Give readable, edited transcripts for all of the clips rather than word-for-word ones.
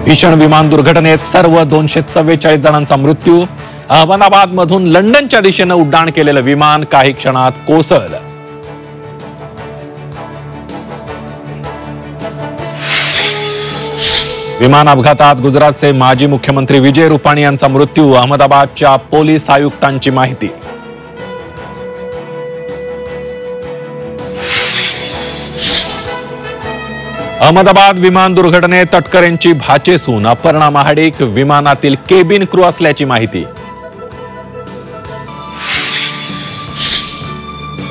भीषण विमान दुर्घटनेत सर्व 244 जणांचा मृत्यू। अहमदाबाद मधून लंडनच्या दिशेने उड्डाण केलेलं विमान काही क्षणात कोसळलं। विमान अपघातात गुजरातचे माजी मुख्यमंत्री विजय रुपाणी यांचा मृत्यू। अहमदाबादच्या पोलीस आयुक्तांची माहिती। अहमदाबाद विमान दुर्घटनेत तटकरेंची भाचेसून अपर्णा महाडिक विमानातील केबिन क्रू असल्याची माहिती।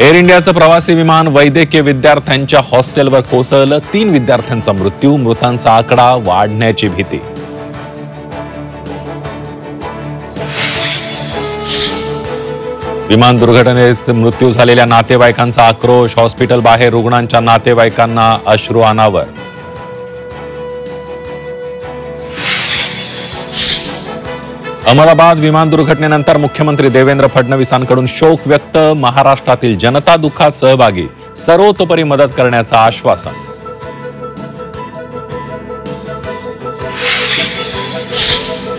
एअर इंडियाचं प्रवासी विमान वैद्यकीय विद्यार्थ्यांच्या हॉस्टेलवर कोसळलं। 3 विद्यार्थ्यांचा मृत्यू, मृतांचा आकडा वाढण्याची भीती। विमान दुर्घटनेत मृत्यू झालेल्या नातेवाईकांचा आक्रोश, हॉस्पिटल बाहेर रुग्णांच्या नातेवाईकांना अश्रू अनावर। अहमदाबाद विमान दुर्घटनेनंतर मुख्यमंत्री देवेंद्र फडणवीसांकडून शोक व्यक्त। महाराष्ट्रातील जनता दुःखात सहभागी, सर्वतोपरी मदत करण्याचं आश्वासन।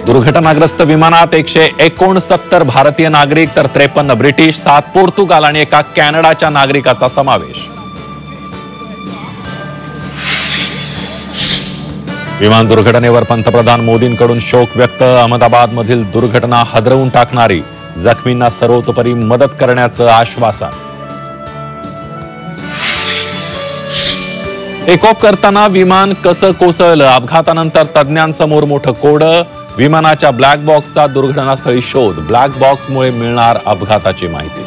दुर्घटनाग्रस्त विमानात 169 भारतीय नागरिक तर 53 ब्रिटिश, 7 पोर्तुगाल आणि 1 कॅनडाच्या नागरिकाचा समावेश। विमान दुर्घटनेवर पंतप्रधान मोदींकडून शोक व्यक्त। अहमदाबादमधील दुर्घटना हादरवून टाकणारी, जखमींना सर्वतोपरी मदत करण्याचं आश्वासन। टेक ऑफ करताना विमान कसं कोसळलं? अपघातानंतर तज्ञांसमोर मोठं कोडं। विमानाच्या ब्लॅक बॉक्सचा दुर्घटनास्थळी शोध, ब्लॅक बॉक्समुळे मिळणार अपघाताची माहिती।